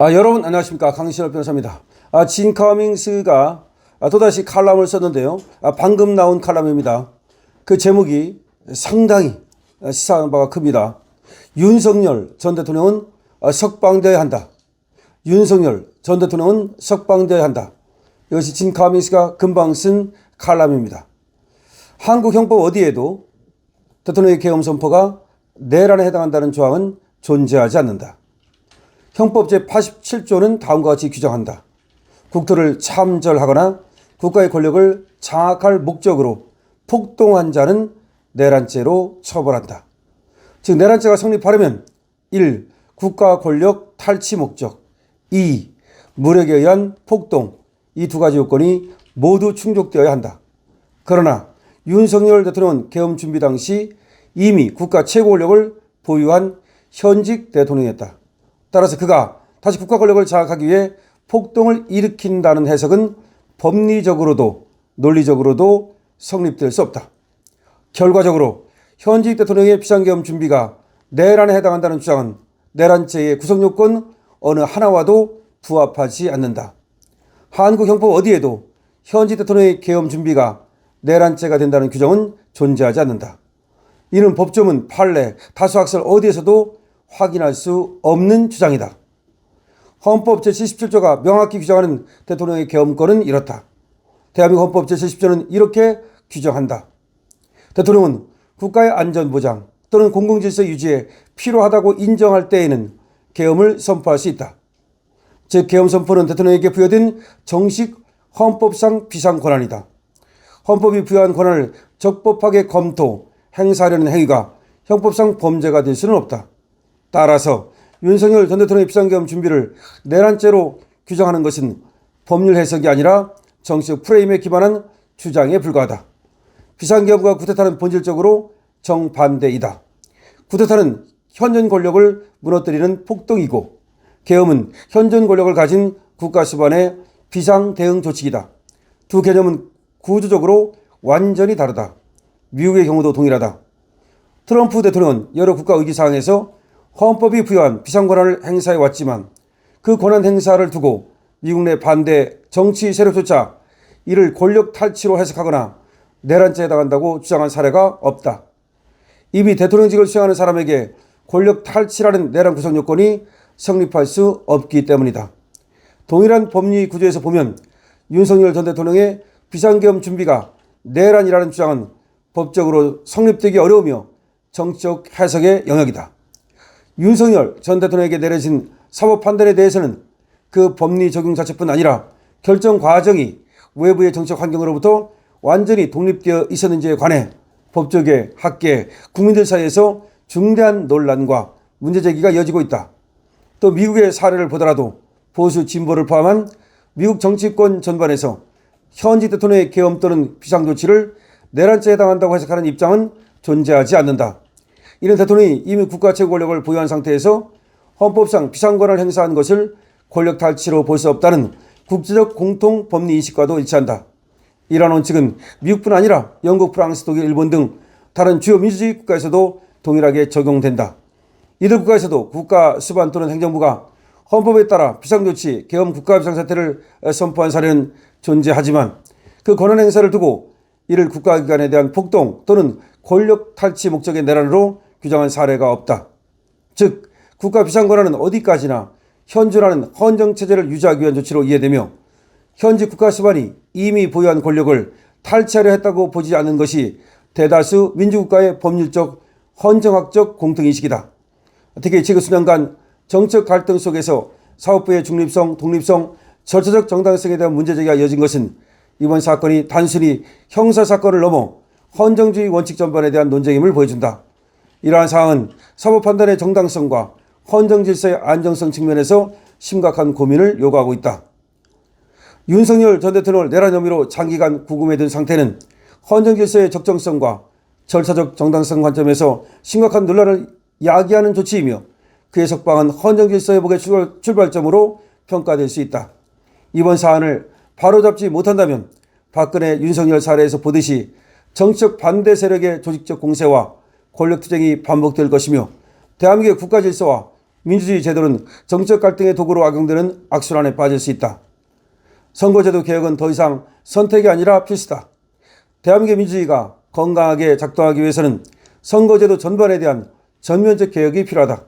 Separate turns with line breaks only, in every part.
여러분 안녕하십니까, 강신업 변호사입니다. 진 커밍스가 또다시 칼럼을 썼는데요. 방금 나온 칼럼입니다. 그 제목이 상당히 시사하는 바가 큽니다. 윤석열 전 대통령은 석방되어야 한다. 윤석열 전 대통령은 석방되어야 한다. 이것이 진 커밍스가 금방 쓴 칼럼입니다. 한국 형법 어디에도 대통령의 계엄 선포가 내란에 해당한다는 조항은 존재하지 않는다. 형법 제87조는 다음과 같이 규정한다. 국토를 참절하거나 국가의 권력을 장악할 목적으로 폭동한 자는 내란죄로 처벌한다. 즉 내란죄가 성립하려면 1. 국가 권력 탈취 목적, 2. 무력에 의한 폭동, 이 두 가지 요건이 모두 충족되어야 한다. 그러나 윤석열 대통령은 계엄 준비 당시 이미 국가 최고 권력을 보유한 현직 대통령이었다. 따라서 그가 다시 국가 권력을 장악하기 위해 폭동을 일으킨다는 해석은 법리적으로도 논리적으로도 성립될 수 없다. 결과적으로 현직 대통령의 비상계엄 준비가 내란에 해당한다는 주장은 내란죄의 구성요건 어느 하나와도 부합하지 않는다. 한국 형법 어디에도 현직 대통령의 계엄 준비가 내란죄가 된다는 규정은 존재하지 않는다. 이는 법조문, 판례, 다수학설 어디에서도 확인할 수 없는 주장이다. 헌법 제77조가 명확히 규정하는 대통령의 계엄권은 이렇다. 대한민국 헌법 제70조는 이렇게 규정한다. 대통령은 국가의 안전보장 또는 공공질서 유지에 필요하다고 인정할 때에는 계엄을 선포할 수 있다. 즉 계엄 선포는 대통령에게 부여된 정식 헌법상 비상권한이다. 헌법이 부여한 권한을 적법하게 검토, 행사하려는 행위가 형법상 범죄가 될 수는 없다. 따라서 윤석열 전 대통령의 비상계엄 준비를 내란죄로 규정하는 것은 법률 해석이 아니라 정치적 프레임에 기반한 주장에 불과하다. 비상계엄과 쿠데타는 본질적으로 정반대이다. 쿠데타는 현존 권력을 무너뜨리는 폭동이고 계엄은 현존 권력을 가진 국가 수반의 비상 대응 조치이다. 두 개념은 구조적으로 완전히 다르다. 미국의 경우도 동일하다. 트럼프 대통령은 여러 국가 의기사항에서 헌법이 부여한 비상권한을 행사해 왔지만 그 권한 행사를 두고 미국 내 반대 정치 세력조차 이를 권력 탈취로 해석하거나 내란죄에 해당한다고 주장한 사례가 없다. 이미 대통령직을 수행하는 사람에게 권력 탈취라는 내란 구성 요건이 성립할 수 없기 때문이다. 동일한 법리 구조에서 보면 윤석열 전 대통령의 비상계엄 준비가 내란이라는 주장은 법적으로 성립되기 어려우며 정치적 해석의 영역이다. 윤석열 전 대통령에게 내려진 사법 판단에 대해서는 그 법리 적용 자체뿐 아니라 결정 과정이 외부의 정치적 환경으로부터 완전히 독립되어 있었는지에 관해 법조계, 학계, 국민들 사이에서 중대한 논란과 문제제기가 이어지고 있다. 또 미국의 사례를 보더라도 보수 진보를 포함한 미국 정치권 전반에서 현직 대통령의 계엄 또는 비상조치를 내란죄에 해당한다고 해석하는 입장은 존재하지 않는다. 이는 대통령이 이미 국가 최고 권력을 보유한 상태에서 헌법상 비상권한을 행사한 것을 권력 탈취로 볼 수 없다는 국제적 공통 법리 인식과도 일치한다. 이러한 원칙은 미국뿐 아니라 영국, 프랑스, 독일, 일본 등 다른 주요 민주주의 국가에서도 동일하게 적용된다. 이들 국가에서도 국가 수반 또는 행정부가 헌법에 따라 비상조치, 계엄 국가 비상사태를 선포한 사례는 존재하지만 그 권한 행사를 두고 이를 국가기관에 대한 폭동 또는 권력 탈취 목적의 내란으로 규정한 사례가 없다. 즉 국가 비상권한은 어디까지나 현존하는 헌정체제를 유지하기 위한 조치로 이해되며 현직 국가 수반이 이미 보유한 권력을 탈취하려 했다고 보지 않는 것이 대다수 민주국가의 법률적 헌정학적 공통인식이다. 특히 최근 수년간 정책 갈등 속에서 사법부의 중립성, 독립성, 절차적 정당성에 대한 문제제기가 이어진 것은 이번 사건이 단순히 형사사건을 넘어 헌정주의 원칙 전반에 대한 논쟁임을 보여준다. 이러한 사항은 사법 판단의 정당성과 헌정질서의 안정성 측면에서 심각한 고민을 요구하고 있다. 윤석열 전 대통령을 내란 혐의로 장기간 구금해 둔 상태는 헌정질서의 적정성과 절차적 정당성 관점에서 심각한 논란을 야기하는 조치이며 그의 석방은 헌정질서 회복의 출발점으로 평가될 수 있다. 이번 사안을 바로잡지 못한다면 박근혜, 윤석열 사례에서 보듯이 정치적 반대 세력의 조직적 공세와 권력투쟁이 반복될 것이며 대한민국의 국가질서와 민주주의 제도는 정책 갈등의 도구로 악용되는 악순환에 빠질 수 있다. 선거제도 개혁은 더 이상 선택이 아니라 필수다. 대한민국의 민주주의가 건강하게 작동하기 위해서는 선거제도 전반에 대한 전면적 개혁이 필요하다.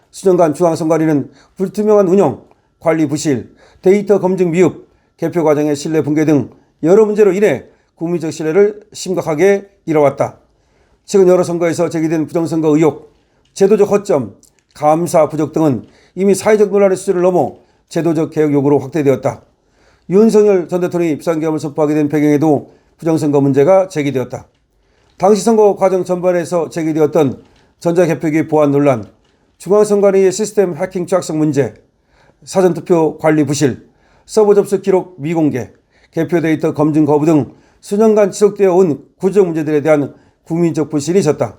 수년간 중앙선관위는 불투명한 운영, 관리 부실, 데이터 검증 미흡, 개표 과정의 신뢰 붕괴 등 여러 문제로 인해 국민적 신뢰를 심각하게 잃어왔다. 최근 여러 선거에서 제기된 부정선거 의혹, 제도적 허점, 감사 부족 등은 이미 사회적 논란의 수준을 넘어 제도적 개혁 요구로 확대되었다. 윤석열 전 대통령이 비상계엄을 선포하게 된 배경에도 부정선거 문제가 제기되었다. 당시 선거 과정 전반에서 제기되었던 전자개표기 보안 논란, 중앙선관위의 시스템 해킹 취약성 문제, 사전투표 관리 부실, 서버 접수 기록 미공개, 개표 데이터 검증 거부 등 수년간 지속되어 온 구조적 문제들에 대한 국민적 불신이 있었다.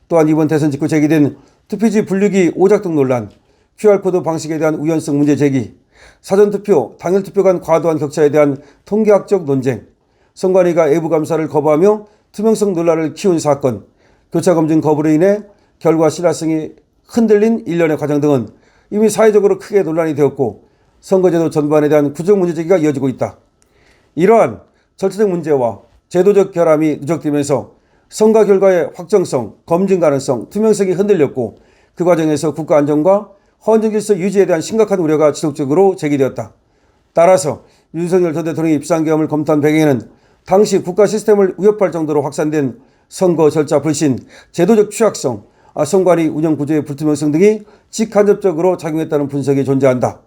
또한 이번 대선 직후 제기된 투표지 분류기 오작동 논란, QR코드 방식에 대한 우연성 문제 제기, 사전투표, 당일투표 간 과도한 격차에 대한 통계학적 논쟁, 선관위가 외부 감사를 거부하며 투명성 논란을 키운 사건, 교차검증 거부로 인해 결과 신뢰성이 흔들린 일련의 과정 등은 이미 사회적으로 크게 논란이 되었고 선거제도 전반에 대한 구조적 문제 제기가 이어지고 있다. 이러한 절차적 문제와 제도적 결함이 누적되면서 선거 결과의 확정성, 검증 가능성, 투명성이 흔들렸고 그 과정에서 국가 안전과 헌정 질서 유지에 대한 심각한 우려가 지속적으로 제기되었다. 따라서 윤석열 전 대통령이 비상계엄을 검토한 배경에는 당시 국가 시스템을 위협할 정도로 확산된 선거 절차 불신, 제도적 취약성, 선관위 운영 구조의 불투명성 등이 직간접적으로 작용했다는 분석이 존재한다.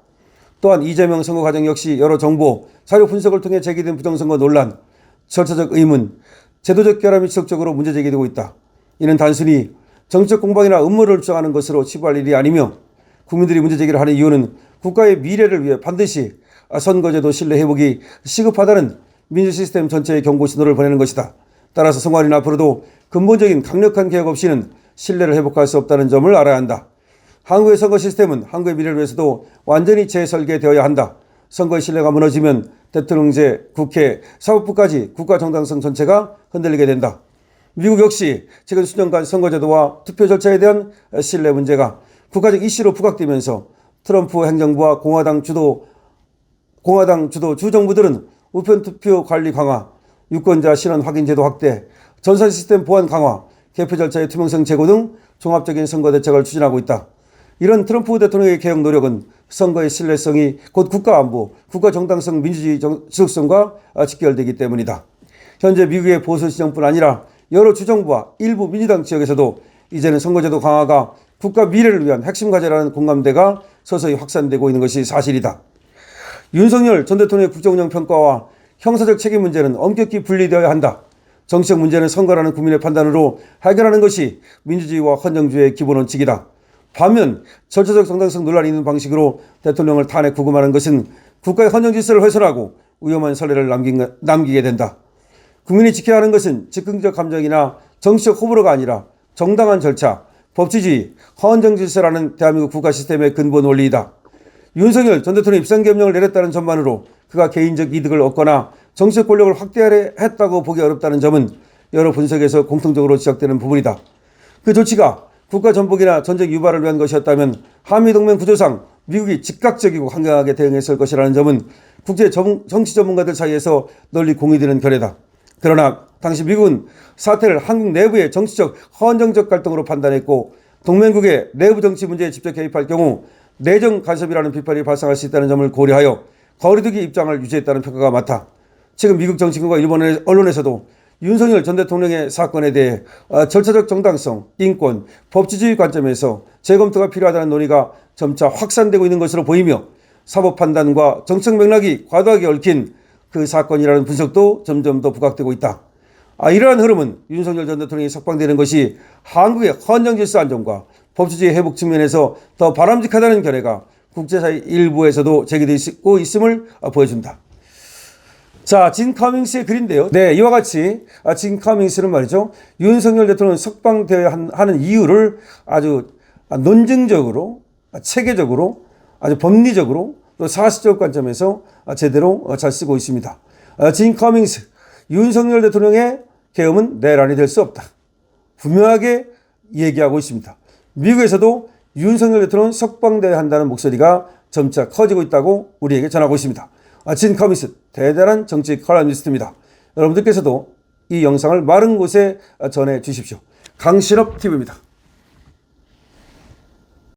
또한 이재명 선거 과정 역시 여러 정보, 자료 분석을 통해 제기된 부정선거 논란, 절차적 의문, 제도적 결함이 지속적으로 문제 제기되고 있다. 이는 단순히 정책 공방이나 음모를 주장하는 것으로 치부할 일이 아니며 국민들이 문제 제기를 하는 이유는 국가의 미래를 위해 반드시 선거제도 신뢰 회복이 시급하다는 민주 시스템 전체의 경고 신호를 보내는 것이다. 따라서 선관위는 앞으로도 근본적인 강력한 개혁 없이는 신뢰를 회복할 수 없다는 점을 알아야 한다. 한국의 선거 시스템은 한국의 미래를 위해서도 완전히 재설계되어야 한다. 선거의 신뢰가 무너지면 대통령제, 국회, 사법부까지 국가 정당성 전체가 흔들리게 된다. 미국 역시 최근 수년간 선거제도와 투표 절차에 대한 신뢰 문제가 국가적 이슈로 부각되면서 트럼프 행정부와 공화당 주도 주정부들은 우편투표 관리 강화, 유권자 신원 확인 제도 확대, 전산 시스템 보안 강화, 개표 절차의 투명성 제고 등 종합적인 선거 대책을 추진하고 있다. 이런 트럼프 대통령의 개혁 노력은 선거의 신뢰성이 곧 국가 안보, 국가 정당성, 민주주의 지속성과 직결되기 때문이다. 현재 미국의 보수 진영뿐 아니라 여러 주정부와 일부 민주당 지역에서도 이제는 선거제도 강화가 국가 미래를 위한 핵심 과제라는 공감대가 서서히 확산되고 있는 것이 사실이다. 윤석열 전 대통령의 국정운영 평가와 형사적 책임 문제는 엄격히 분리되어야 한다. 정치적 문제는 선거라는 국민의 판단으로 해결하는 것이 민주주의와 헌정주의의 기본 원칙이다. 반면 절차적 정당성 논란이 있는 방식으로 대통령을 탄핵 구금하는 것은 국가의 헌정 질서를 훼손하고 위험한 선례를 남기게 된다. 국민이 지켜야 하는 것은 즉흥적 감정이나 정치적 호불호가 아니라 정당한 절차, 법치주의, 헌정 질서라는 대한민국 국가 시스템의 근본 원리이다. 윤석열 전 대통령이 비상계엄령을 내렸다는 전만으로 그가 개인적 이득을 얻거나 정치적 권력을 확대하려 했다고 보기 어렵다는 점은 여러 분석에서 공통적으로 지적되는 부분이다. 그 조치가 국가 전복이나 전쟁 유발을 위한 것이었다면 한미동맹 구조상 미국이 즉각적이고 강경하게 대응했을 것이라는 점은 국제 정치 전문가들 사이에서 널리 공유되는 견해다. 그러나 당시 미국은 사태를 한국 내부의 정치적 헌정적 갈등으로 판단했고 동맹국의 내부 정치 문제에 직접 개입할 경우 내정 간섭이라는 비판이 발생할 수 있다는 점을 고려하여 거리두기 입장을 유지했다는 평가가 많다. 최근 미국 정치권과 일본 언론에서도 윤석열 전 대통령의 사건에 대해 절차적 정당성, 인권, 법치주의 관점에서 재검토가 필요하다는 논의가 점차 확산되고 있는 것으로 보이며 사법 판단과 정책 맥락이 과도하게 얽힌 그 사건이라는 분석도 점점 더 부각되고 있다. 이러한 흐름은 윤석열 전 대통령이 석방되는 것이 한국의 헌정질서 안정과 법치주의 회복 측면에서 더 바람직하다는 견해가 국제사회 일부에서도 제기되고 있음을 보여준다. 자, 진 커밍스의 글인데요. 네, 이와 같이 진 커밍스는 말이죠. 윤석열 대통령이 석방되어야 하는 이유를 아주 논증적으로, 체계적으로, 아주 법리적으로 또 사실적 관점에서 제대로 잘 쓰고 있습니다. 진 커밍스, 윤석열 대통령의 계엄은 내란이 될 수 없다. 분명하게 얘기하고 있습니다. 미국에서도 윤석열 대통령은 석방돼야 한다는 목소리가 점차 커지고 있다고 우리에게 전하고 있습니다. 진커미스 대단한 정치 칼럼니스트입니다. 여러분들께서도 이 영상을 많은 곳에 전해 주십시오. 강신업 TV입니다.